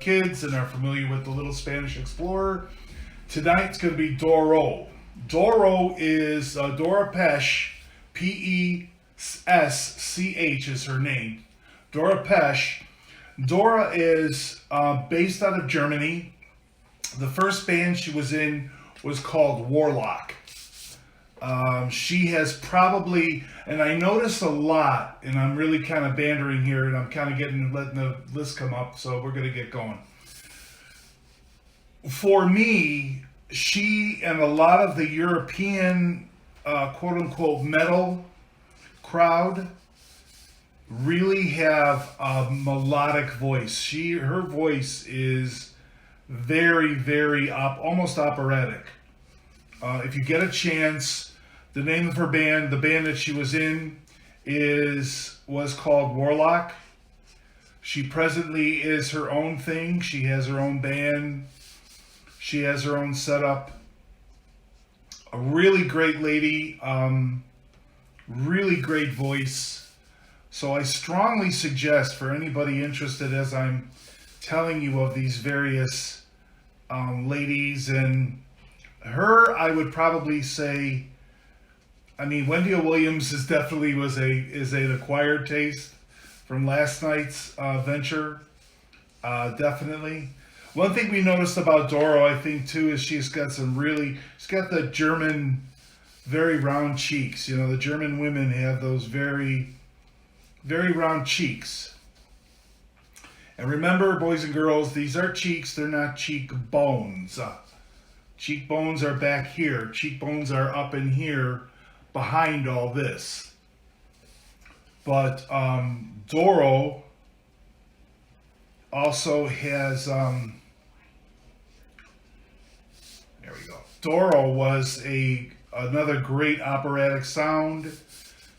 kids and are familiar with the Little Spanish Explorer, tonight's going to be Doro. Doro is Dora Pesch, P-E-S-C-H is her name. Dora Pesch. Dora is based out of Germany. The first band she was in was called Warlock. She has probably, and I notice a lot, and I'm really kind of bandering here, and I'm kind of letting the list come up, so we're going to get going. For me, she and a lot of the European quote-unquote metal crowd really have a melodic voice. Her voice is very, very almost operatic. If you get a chance, the name of her band, the band that she was in, was called Warlock. She presently is her own thing. She has her own band. She has her own setup. A really great lady, really great voice. So I strongly suggest for anybody interested, as I'm telling you of these various ladies, and her, I would probably say, I mean, Wendy Williams is definitely an acquired taste from last night's venture, definitely. One thing we noticed about Doro, I think, too, is she's got the German, very round cheeks. You know, the German women have those very, very round cheeks. And remember, boys and girls, these are cheeks, they're not cheekbones. Cheekbones are back here. Cheekbones are up in here behind all this. But Doro also has, there we go. Doro was another great operatic sound.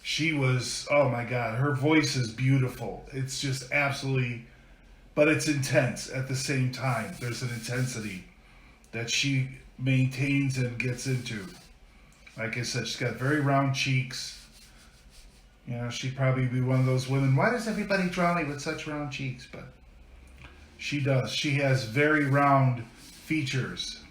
She was, oh my God, her voice is beautiful. It's just absolutely, but it's intense at the same time. There's an intensity that she maintains and gets into. Like I said, she's got very round cheeks. You know, she'd probably be one of those women. Why does everybody draw me with such round cheeks? But she does. She has very round features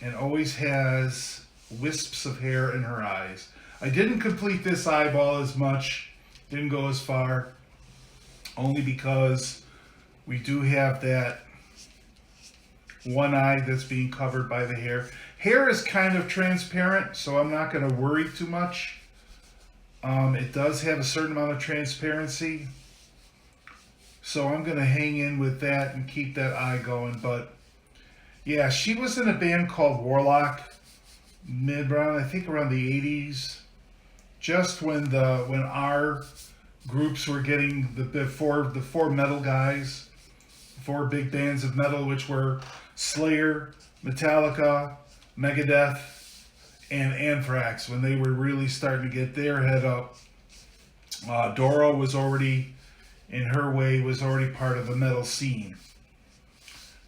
and always has wisps of hair in her eyes. I didn't complete this eyeball as much, didn't go as far, only because we do have that one eye that's being covered by the hair. Hair is kind of transparent, so I'm not going to worry too much. It does have a certain amount of transparency, so I'm going to hang in with that and keep that eye going. But yeah, she was in a band called Warlock, I think around the 80s, just when our groups were getting the four metal guys, four big bands of metal, which were Slayer, Metallica, Megadeth, and Anthrax. When they were really starting to get their head up, Doro was already, in her way, was already part of the metal scene.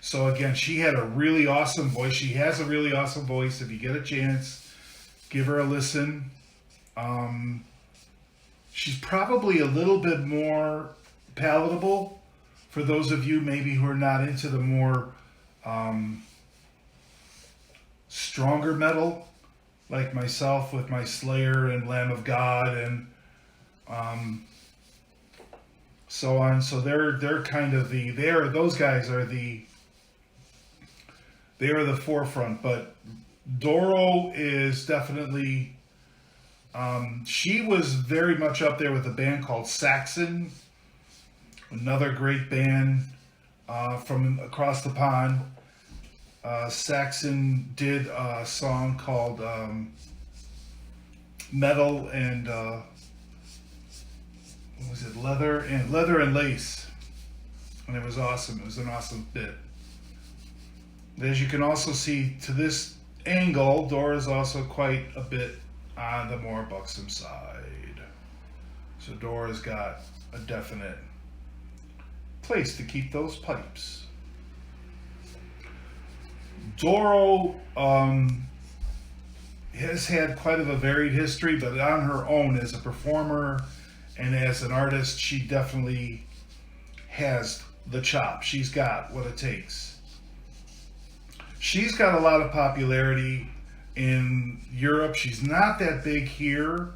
So again, she had a really awesome voice. She has a really awesome voice. If you get a chance, give her a listen. She's probably a little bit more palatable for those of you maybe who are not into the more stronger metal, like myself with my Slayer and Lamb of God and so on. So they're kind of those guys are the forefront. But Doro is definitely, she was very much up there with a band called Saxon, another great band from across the pond. Saxon did a song called Metal and what was it? Leather and Lace, and it was awesome. It was an awesome bit. As you can also see to this angle, Dora's also quite a bit on the more buxom side. So Dora's got a definite place to keep those pipes. Doro has had quite of a varied history, but on her own as a performer and as an artist, she definitely has the chop. She's got what it takes. She's got a lot of popularity in Europe. She's not that big here,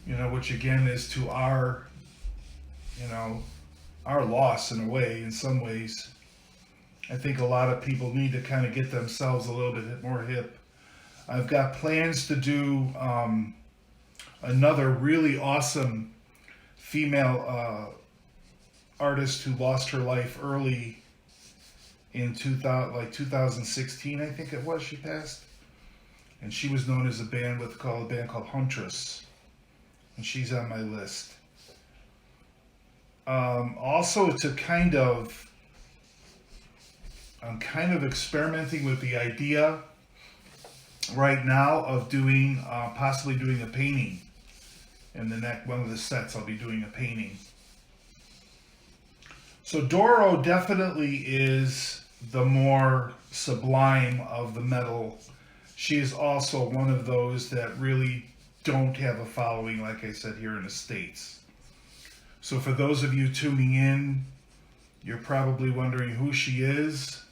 which again is to our, our loss in a way, in some ways. I think a lot of people need to kind of get themselves a little bit more hip. I've got plans to do another really awesome female artist who lost her life early in 2016, I think it was. She passed, and she was known as a band called Huntress, and she's on my list. Also, I'm kind of experimenting with the idea right now of possibly doing a painting. In the next one of the sets, I'll be doing a painting. So Doro definitely is the more sublime of the metal. She is also one of those that really don't have a following, like I said, here in the States. So for those of you tuning in, you're probably wondering who she is.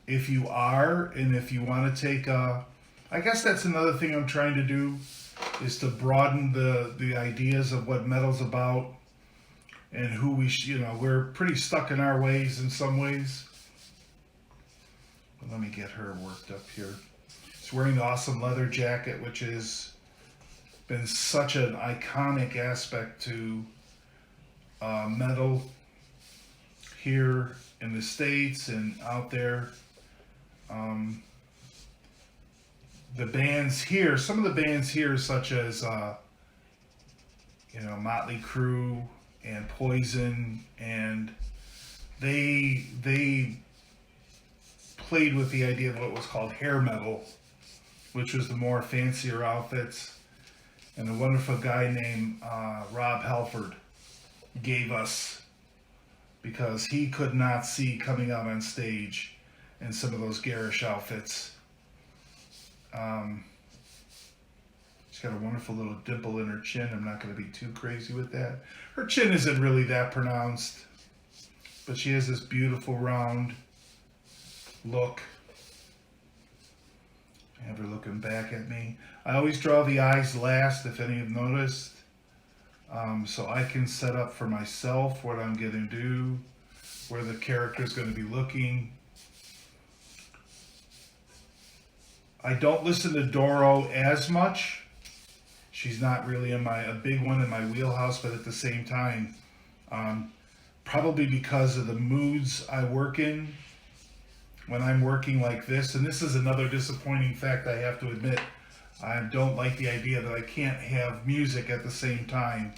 If you are, and if you want to take I guess that's another thing I'm trying to do, is to broaden the ideas of what metal's about and who we're pretty stuck in our ways in some ways. But let me get her worked up here. She's wearing the awesome leather jacket, which has been such an iconic aspect to metal here in the States and out there. The bands here, some of the bands here, such as Motley Crue and Poison, and they played with the idea of what was called hair metal, which was the more fancier outfits. And a wonderful guy named Rob Halford gave us, because he could not see coming out on stage in some of those garish outfits. She's got a wonderful little dimple in her chin. I'm not going to be too crazy with that. Her chin isn't really that pronounced, but she has this beautiful round look. I have her looking back at me. I always draw the eyes last, if any have noticed, so I can set up for myself what I'm going to do, where the character is going to be looking. I don't listen to Doro as much. She's not really a big one in my wheelhouse, but at the same time, probably because of the moods I work in. When I'm working like this, and this is another disappointing fact I have to admit, I don't like the idea that I can't have music at the same time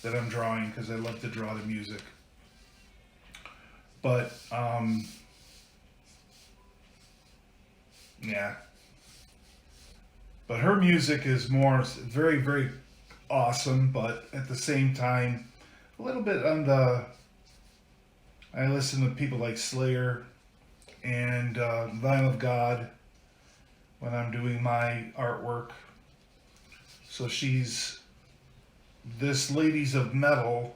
that I'm drawing, because I love to draw the music. But, yeah. But her music is very, very awesome, but at the same time, a little bit on I listen to people like Slayer and Lamb of God when I'm doing my artwork. So this Ladies of Metal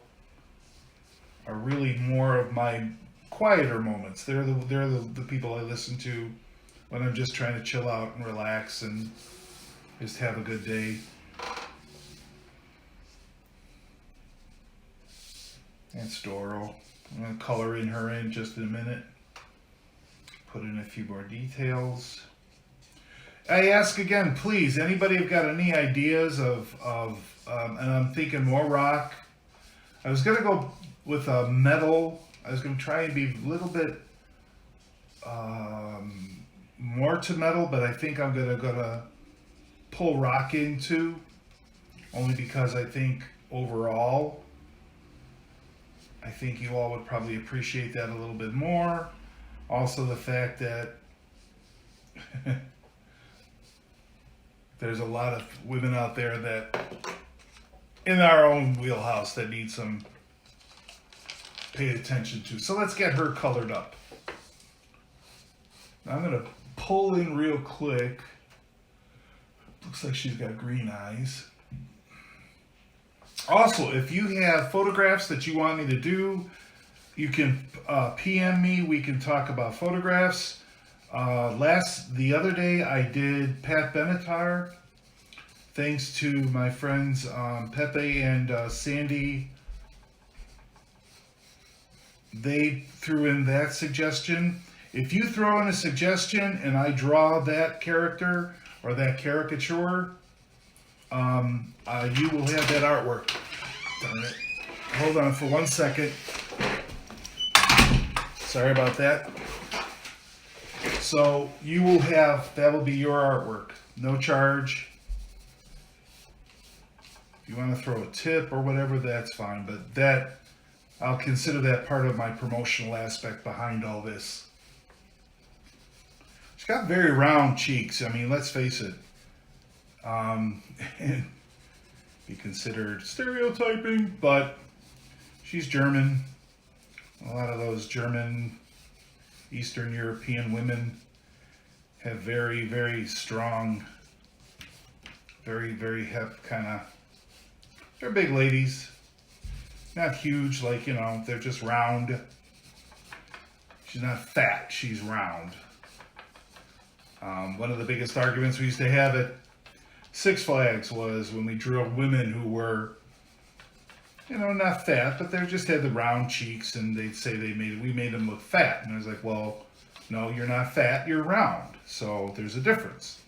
are really more of my quieter moments. They're the people I listen to when I'm just trying to chill out and relax and just have a good day. That's Doro. I'm going to color in her in just in a minute. Put in a few more details. I ask again, please, anybody have got any ideas of and I'm thinking more rock. I was going to go with a metal. I was going to try and be a little bit more to metal, but I think I'm going to pull rock into, only because I think overall, I think you all would probably appreciate that a little bit more. Also the fact that there's a lot of women out there that in our own wheelhouse that need some paid attention to. So let's get her colored up. Now I'm going to pull in real quick. Looks like she's got green eyes. Also, if you have photographs that you want me to do, You can PM me. We can talk about photographs. The other day I did Pat Benatar. Thanks to my friends Pepe and Sandy. They threw in that suggestion. If you throw in a suggestion and I draw that character or that caricature, you will have that artwork. Darn it. Hold on for 1 second. Sorry about that. So you will have, that will be your artwork. No charge. If you want to throw a tip or whatever, that's fine. But that, I'll consider that part of my promotional aspect behind all this. She's got very round cheeks. I mean, let's face it. Be considered stereotyping, but she's German. A lot of those German, Eastern European women have very, very strong, very hep kind of, they're big ladies. Not huge, like, you know, they're just round. She's not fat, she's round. One of the biggest arguments we used to have at Six Flags was when we drew women who were, you know, not fat, but they just had the round cheeks, and they'd say we made them look fat. And I was like, well, no, you're not fat, you're round. So there's a difference.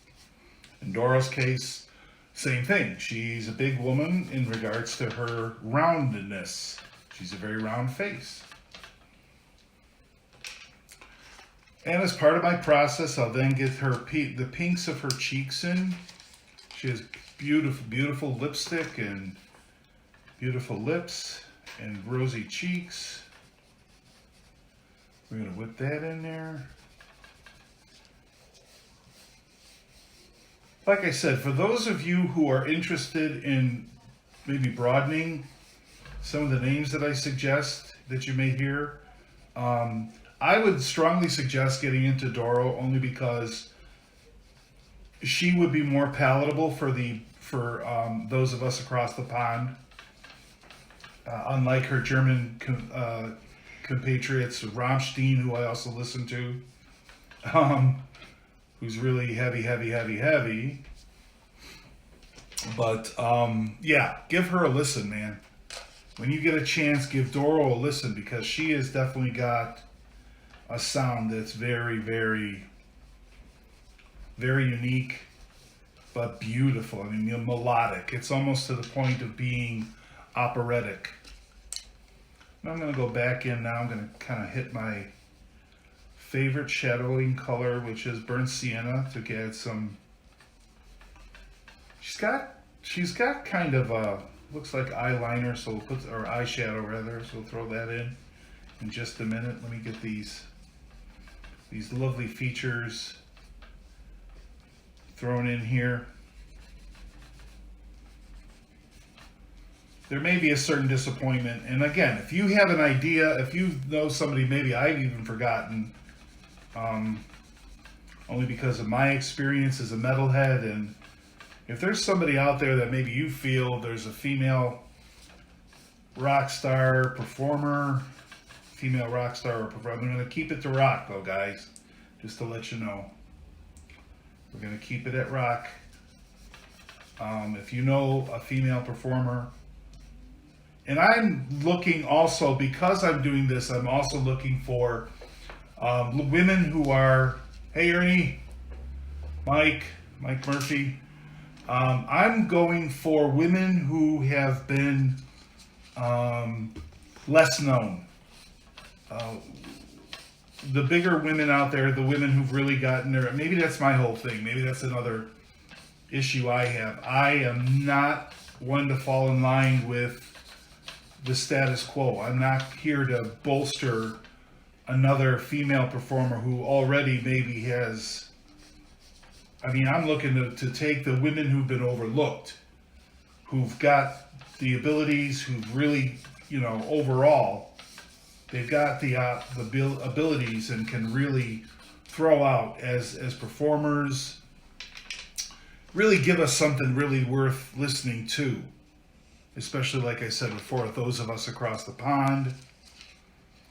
In Doro's case, same thing. She's a big woman in regards to her roundedness. She's a very round face. And as part of my process, I'll then get her the pinks of her cheeks in. She has beautiful lipstick and beautiful lips and rosy cheeks. We're going to whip that in there. Like I said, for those of you who are interested in maybe broadening some of the names that I suggest that you may hear, I would strongly suggest getting into Doro only because she would be more palatable for those of us across the pond. Unlike her German compatriots, Rammstein, who I also listen to, who's really heavy. But yeah, give her a listen, man. When you get a chance, give Doro a listen, because she has definitely got a sound that's very unique, but beautiful. I mean, melodic. It's almost to the point of being operatic. Now I'm going to go back in now. I'm going to kind of hit my favorite shadowing color, which is burnt sienna, to get some. She's got kind of a, looks like eyeliner, so we'll put, or eyeshadow rather, so we'll throw that in just a minute. Let me get these lovely features thrown in here. There may be a certain disappointment, and again, if you have an idea, if you know somebody maybe I've even forgotten, only because of my experience as a metalhead, and if there's somebody out there that maybe you feel there's a female rock star performer, I'm going to keep it to rock though, guys, just to let you know. We're going to keep it at rock. If you know a female performer, and I'm looking also, because I'm doing this, I'm also looking for women who are, hey Ernie, Mike Murphy, I'm going for women who have been less known. The bigger women out there, the women who've really gotten there, maybe that's my whole thing. Maybe that's another issue I have. I am not one to fall in line with the status quo. I'm not here to bolster another female performer who already maybe has. I mean, I'm looking to take the women who've been overlooked, who've got the abilities, who've really, you know, overall, they've got the abilities and can really throw out as performers, really give us something really worth listening to. Especially, like I said before, those of us across the pond.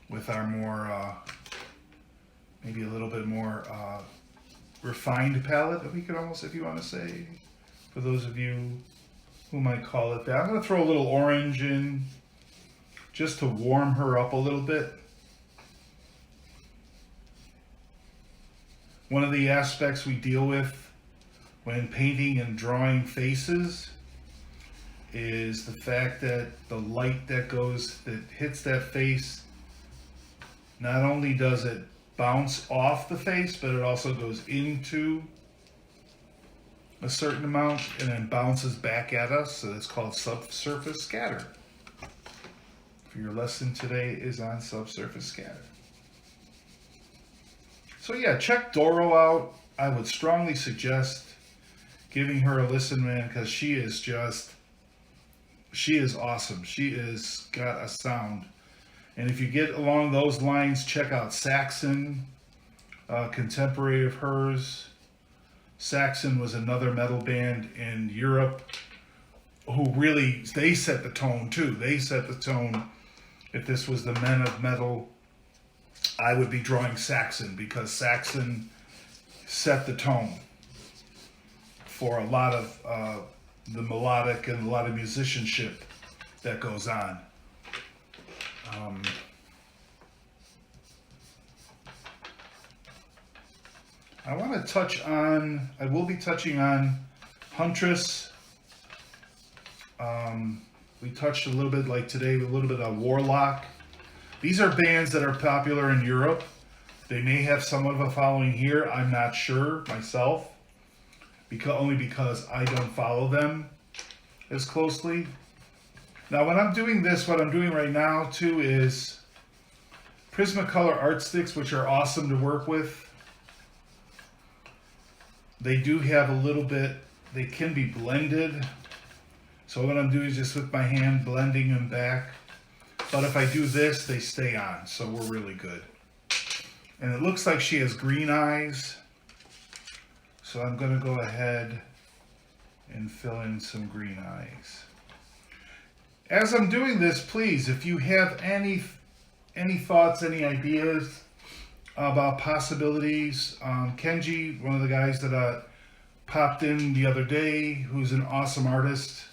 with our more, maybe a little bit more refined palette, we could almost, if you want to say, for those of you who might call it that. I'm going to throw a little orange in just to warm her up a little bit. One of the aspects we deal with when painting and drawing faces is the fact that the light that hits that face, not only does it bounce off the face, but it also goes into a certain amount and then bounces back at us. So it's called subsurface scatter. For your lesson today is on subsurface scatter. So yeah, check Doro out. I would strongly suggest giving her a listen, man, because she is awesome. She is got a sound. And if you get along those lines, check out Saxon, contemporary of hers. Saxon was another metal band in Europe who really, they set the tone too. They set the tone. If this was the men of metal, I would be drawing Saxon, because Saxon set the tone for a lot of the melodic and a lot of musicianship that goes on. I want to touch on, I will be touching on Huntress. We touched a little bit, like today, a little bit on Warlock. These are bands that are popular in Europe. They may have somewhat of a following here. I'm not sure myself, only because I don't follow them as closely. Now, when I'm doing this, what I'm doing right now too is Prismacolor art sticks, which are awesome to work with. They do have a little bit, they can be blended. So what I'm doing is just with my hand blending them back. But if I do this, they stay on, so we're really good. And it looks like she has green eyes. So I'm gonna go ahead and fill in some green eyes. As I'm doing this, please, if you have any thoughts, any ideas about possibilities, Kenji, one of the guys that popped in the other day, who's an awesome artist,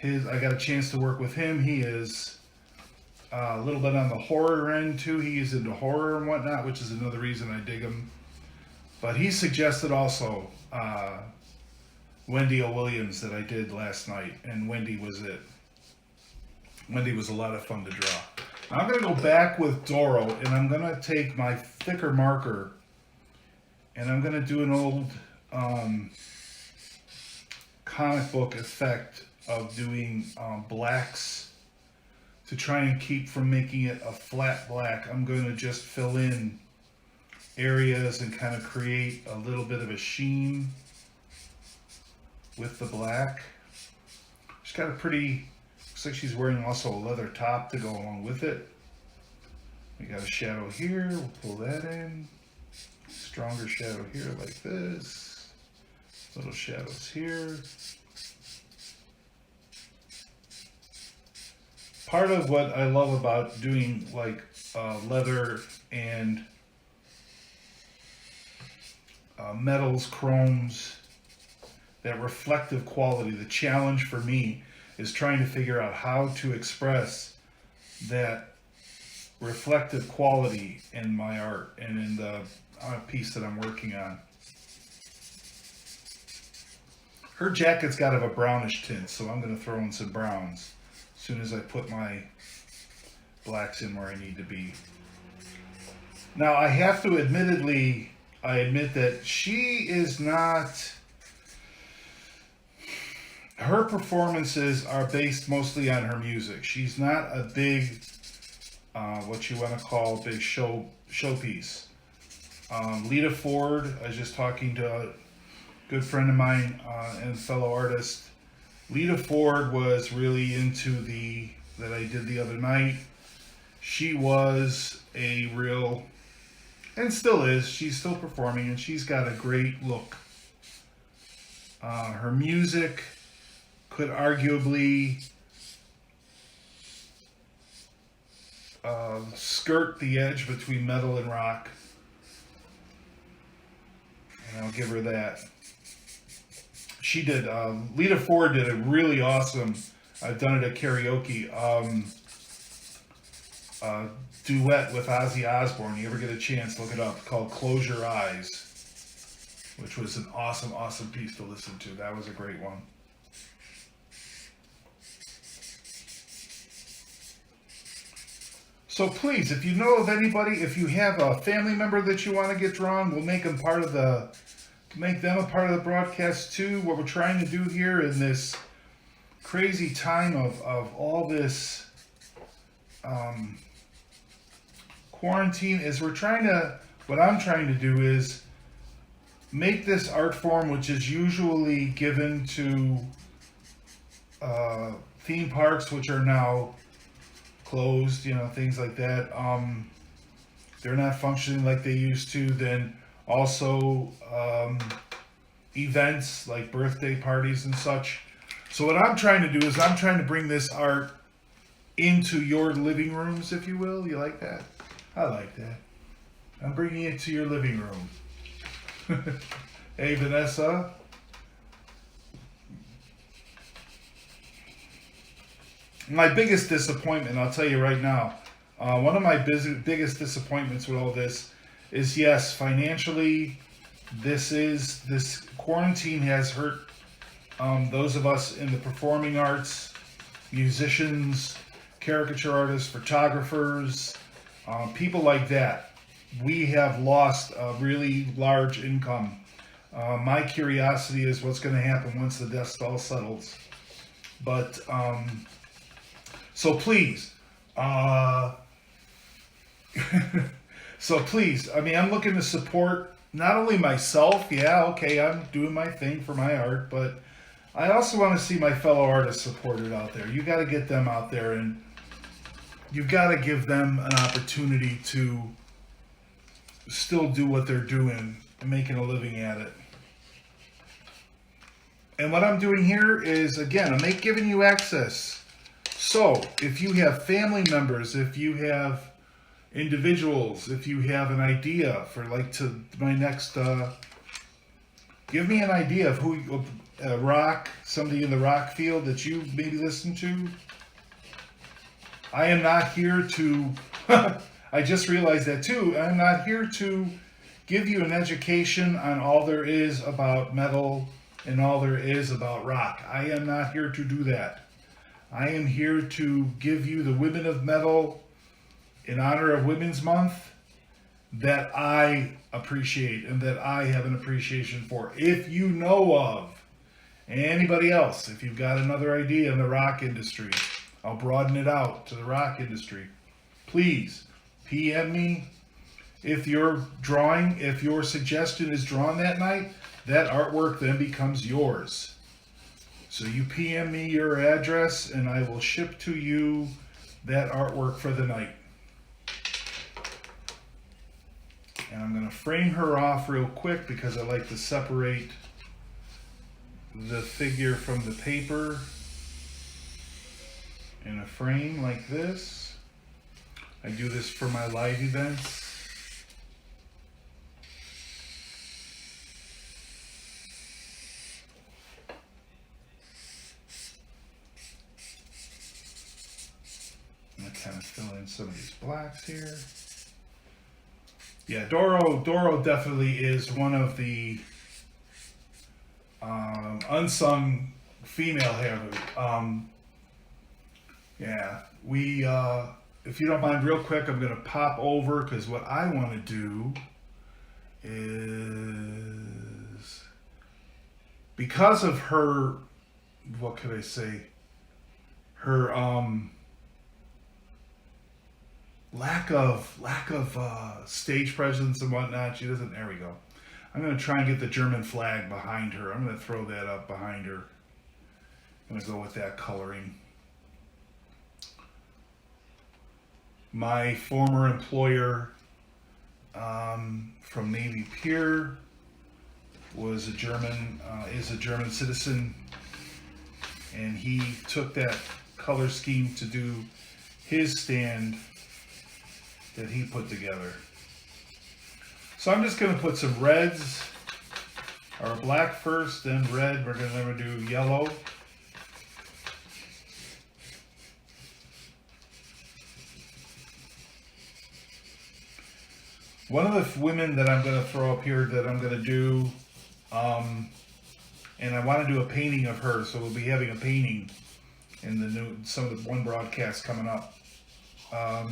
I got a chance to work with him. He is a little bit on the horror end too. He is into horror and whatnot, which is another reason I dig him. But he suggested also Wendy O. Williams that I did last night, and Wendy was it. Wendy was a lot of fun to draw. I'm going to go back with Doro, and I'm going to take my thicker marker, and I'm going to do an old comic book effect of doing blacks to try and keep from making it a flat black. I'm going to just fill in areas and kind of create a little bit of a sheen with the black. She's got a pretty, looks like she's wearing also a leather top to go along with it. We got a shadow here, we'll pull that in. Stronger shadow here like this. Little shadows here. Part of what I love about doing like leather and metals, chromes, that reflective quality, the challenge for me is trying to figure out how to express that reflective quality in my art and in the piece that I'm working on. Her jacket's got a brownish tint, so I'm going to throw in some browns as soon as I put my blacks in where I need to be. Now, I have to I admit that she is not, her performances are based mostly on her music. She's not a big, what you want to call big showpiece. Lita Ford, I was just talking to a good friend of mine and fellow artist. Lita Ford was really into that I did the other night. She was a real, and still is, she's still performing, and she's got a great look. Her music could arguably skirt the edge between metal and rock. And I'll give her that. She did, Lita Ford did a really awesome, I've done it at karaoke, duet with Ozzy Osbourne. You ever get a chance, look it up, called Close Your Eyes, which was an awesome, awesome piece to listen to. That was a great one. So please, if you know of anybody, if you have a family member that you want to get drawn, we'll make them part of the, make them a part of the broadcast too. What we're trying to do here in this crazy time of all this quarantine is what I'm trying to do is make this art form, which is usually given to theme parks, which are now closed, things like that. They're not functioning like they used to. Then also events like birthday parties and such. So what I'm trying to do is I'm trying to bring this art into your living rooms, if you will. You like that? I like that. I'm bringing it to your living room. Hey, Vanessa. My biggest disappointment, I'll tell you right now, one of my biggest disappointments with all this is, yes, financially, this quarantine has hurt those of us in the performing arts, musicians, caricature artists, photographers, people like that. We have lost a really large income. My curiosity is what's going to happen once the dust all settles. But so please, I'm looking to support not only myself, I'm doing my thing for my art, but I also want to see my fellow artists supported out there. You got to get them out there, and you've got to give them an opportunity to still do what they're doing and making a living at it. And what I'm doing here is, again, I'm giving you access. So, if you have family members, if you have individuals, if you have an idea for my next, give me an idea of who, somebody in the rock field that you maybe listen to. I am not here to, I just realized that too, I'm not here to give you an education on all there is about metal and all there is about rock. I am not here to do that. I am here to give you the women of metal in honor of Women's Month that I appreciate and that I have an appreciation for. If you know of anybody else, if you've got another idea in the rock industry, I'll broaden it out to the rock industry. Please PM me. If your suggestion is drawn that night, that artwork then becomes yours. So you PM me your address and I will ship to you that artwork for the night. And I'm going to frame her off real quick because I like to separate the figure from the paper in a frame like this. I do this for my live events. Kind of fill in some of these blacks here. Yeah, Doro definitely is one of the unsung female hairdo. If you don't mind, real quick, I'm going to pop over because what I want to do is, because of her, what could I say? Her lack of stage presence and whatnot. She doesn't. There we go. I'm going to try and get the German flag behind her. I'm going to throw that up behind her. I'm going to go with that coloring. My former employer from Navy Pier is a German citizen, and he took that color scheme to do his stand that he put together. So I'm just going to put some reds, or black first, then red. We're going to do yellow. One of the women that I'm going to throw up here that I'm going to do, and I want to do a painting of her, so we'll be having a painting in some of the one broadcast coming up. Her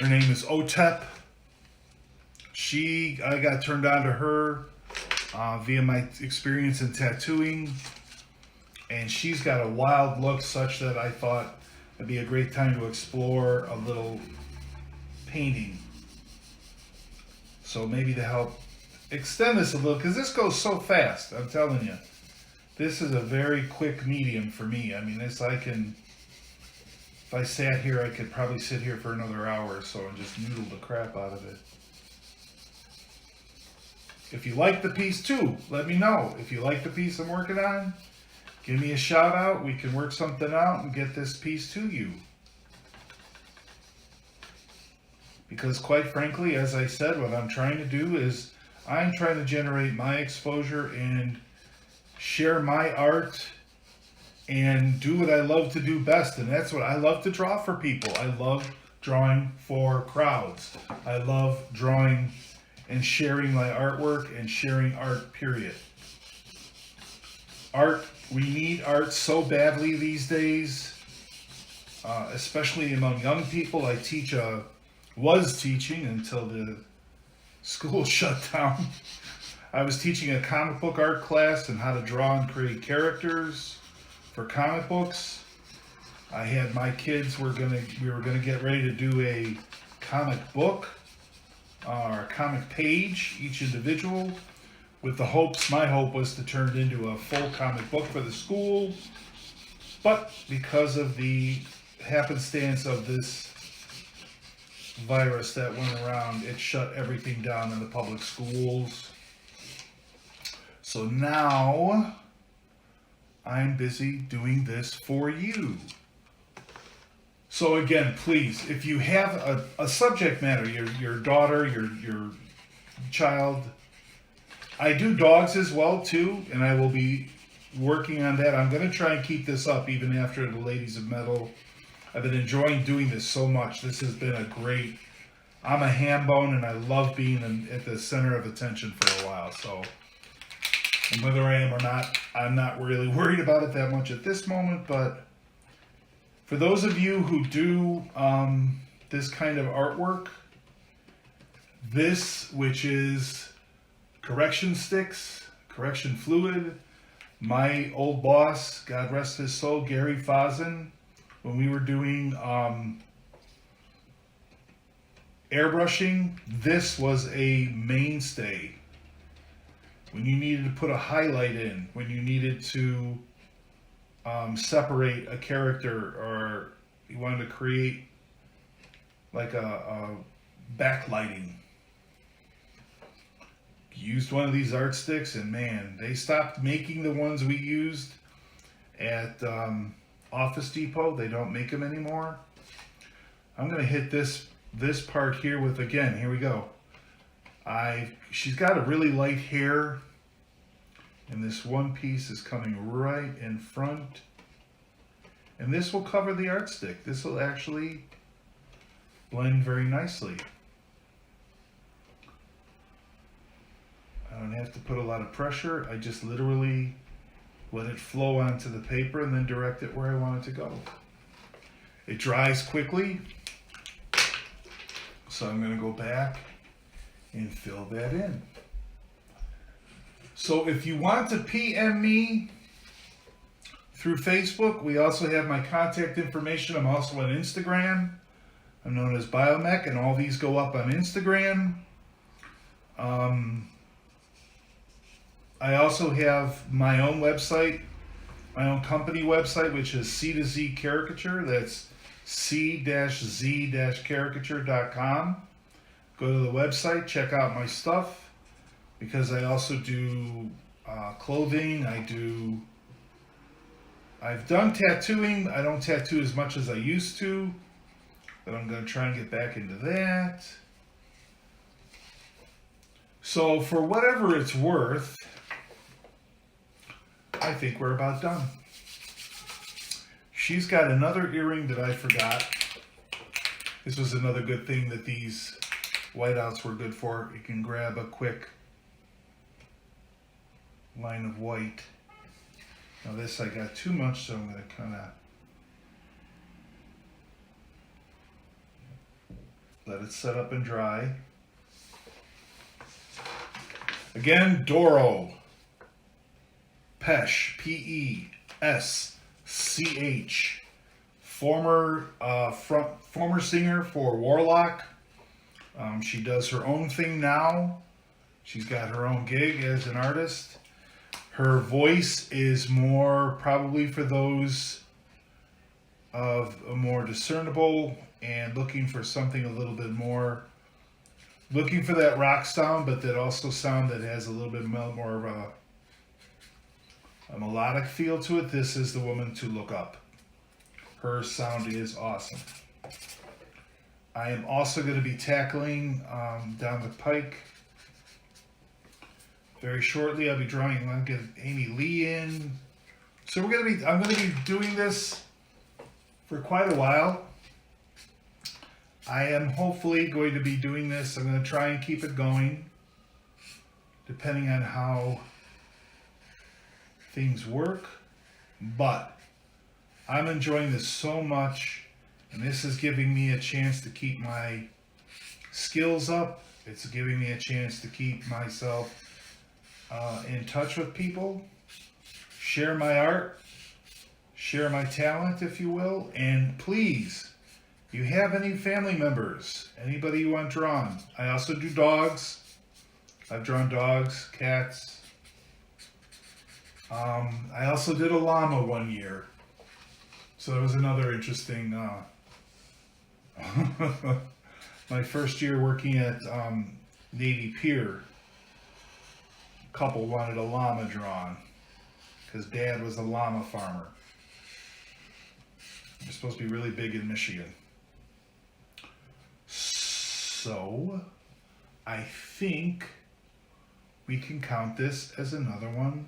name is Otep. I got turned on to her via my experience in tattooing, and she's got a wild look such that I thought it'd be a great time to explore a little painting. So maybe to help extend this a little, because this goes so fast, I'm telling you. This is a very quick medium for me. I mean, if I sat here, I could probably sit here for another hour or so and just noodle the crap out of it. If you like the piece too, let me know. If you like the piece I'm working on, give me a shout out. We can work something out and get this piece to you. Because quite frankly, as I said, what I'm trying to do is I'm trying to generate my exposure and share my art and do what I love to do best. And that's what I love to draw for people. I love drawing for crowds. I love drawing and sharing my artwork and sharing art, period. Art, we need art so badly these days, especially among young people. I was teaching until the school shut down. I was teaching a comic book art class and how to draw and create characters for comic books. I had my kids, we were gonna get ready to do a comic book or a comic page, each individual, with the hopes, my hope was to turn it into a full comic book for the school. But because of the happenstance of this virus that went around, it shut everything down in the public schools. So now I'm busy doing this for you. So again, please, if you have a subject matter, your daughter, your child, I do dogs as well too, and I will be working on that. I'm going to try and keep this up even after the Ladies of Metal. I've been enjoying doing this so much. This has been I'm a ham bone, and I love being at the center of attention for a while. So, and whether I am or not, I'm not really worried about it that much at this moment. But for those of you who do this kind of artwork, which is correction sticks, correction fluid, my old boss, God rest his soul, Gary Fazen, when we were doing airbrushing, this was a mainstay. When you needed to put a highlight in, when you needed to separate a character, or you wanted to create like a backlighting. Used one of these art sticks, and man, they stopped making the ones we used at Office Depot. They don't make them anymore. I'm going to hit this part here with, again, here we go. She's got a really light hair, and this one piece is coming right in front. And this will cover the art stick. This will actually blend very nicely. I don't have to put a lot of pressure. I just literally let it flow onto the paper and then direct it where I want it to go. It dries quickly, so I'm going to go back and fill that in. So if you want to PM me through Facebook, we also have my contact information. I'm also on Instagram. I'm known as Biomech, and all these go up on Instagram. I also have my own website, my own company website, which is C2Z Caricature. That's C-Z-caricature.com. Go to the website, check out my stuff, because I also do clothing. I've done tattooing. I don't tattoo as much as I used to. but I'm going to try and get back into that. So for whatever it's worth, I think we're about done. She's got another earring that I forgot. This was another good thing that these whiteouts were good for. You can grab a quick line of white. Now this I got too much, so I'm going to kind of let it set up and dry. Again, Doro. Pesch. P-E-S-C-H. Former singer for Warlock. She does her own thing now. She's got her own gig as an artist. Her voice is more probably for those of a more discernible and looking for something a little bit more, looking for that rock sound, but that also sound that has a little bit more of a melodic feel to it. This is the woman to look up. Her sound is awesome. I am also going to be tackling down the pike very shortly. I'll be drawing. I'm going to get Amy Lee in. So I'm going to be doing this for quite a while. I am hopefully going to be doing this. I'm going to try and keep it going, depending on how things work. But I'm enjoying this so much, and this is giving me a chance to keep my skills up. It's giving me a chance to keep myself in touch with people, share my art, share my talent, if you will. And please, if you have any family members, anybody you want drawn, I also do dogs. I've drawn dogs, cats. I also did a llama one year. So that was another interesting, my first year working at Navy Pier, a couple wanted a llama drawn because Dad was a llama farmer. They're supposed to be really big in Michigan. So I think we can count this as another one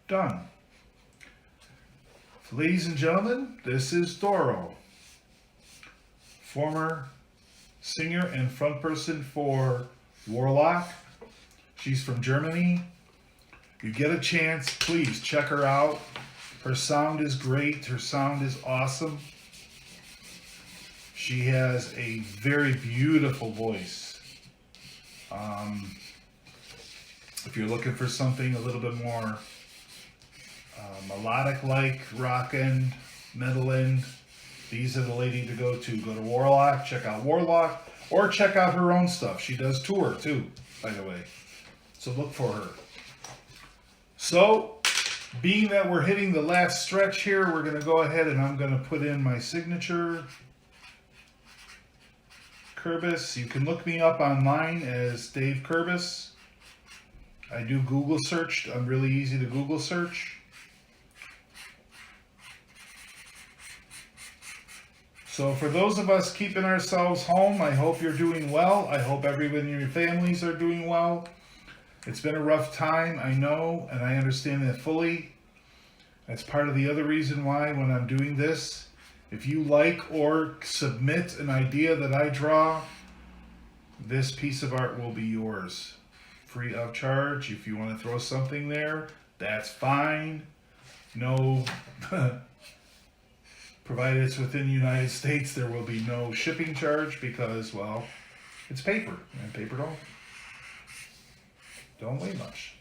done. Ladies and gentlemen, this is Doro, former singer and frontperson for Warlock. She's from Germany. You get a chance, please check her out. Her sound is great. Her sound is awesome. She has a very beautiful voice. If you're looking for something a little bit more melodic-like, rockin', metalin', these are the lady to go to. Go to Warlock, check out Warlock, or check out her own stuff. She does tour too, by the way. So look for her. So, being that we're hitting the last stretch here, we're going to go ahead and I'm going to put in my signature. Kurbis. You can look me up online as Dave Kurbis. I do Google search. I'm really easy to Google search. So for those of us keeping ourselves home, I hope you're doing well. I hope everyone in your families are doing well. It's been a rough time, I know, and I understand that fully. That's part of the other reason why when I'm doing this, if you like or submit an idea that I draw, this piece of art will be yours. Free of charge. If you want to throw something there, that's fine. No, provided it's within the United States, there will be no shipping charge because, well, it's paper, and paper don't weigh much.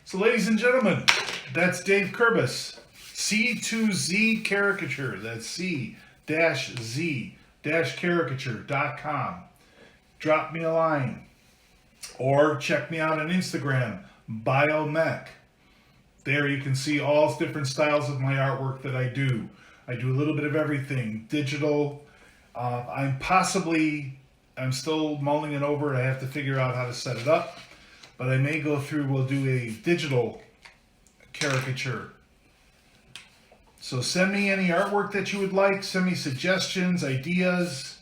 So, ladies and gentlemen, that's Dave Kurbis, C2Z Caricature. That's C-Z-caricature.com. Drop me a line, or check me out on Instagram, Biomech. There you can see all different styles of my artwork that I do. I do a little bit of everything. Digital. I'm still mulling it over. I have to figure out how to set it up. But I may go through, we'll do a digital caricature. So send me any artwork that you would like. Send me suggestions, ideas.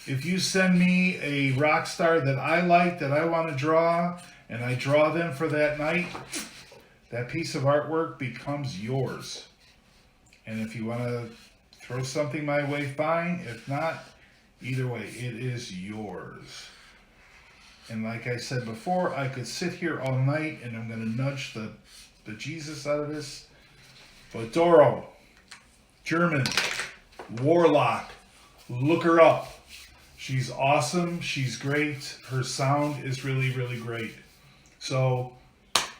If you send me a rock star that I like, that I want to draw, and I draw them for that night, that piece of artwork becomes yours. And if you want to throw something my way, fine. If not, either way, it is yours. And like I said before, I could sit here all night and I'm going to nudge the Jesus out of this. But Doro, German, Warlock, look her up. She's awesome. She's great. Her sound is really, really great. So,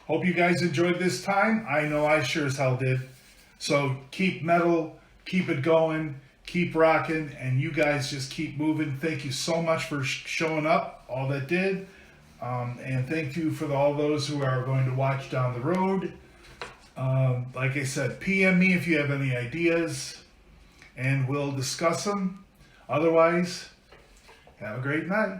hope you guys enjoyed this time. I know I sure as hell did. So, keep metal, keep it going, keep rocking, and you guys just keep moving. Thank you so much for showing up, all that did. And thank you for all those who are going to watch down the road. Like I said, PM me if you have any ideas, and we'll discuss them. Otherwise, have a great night.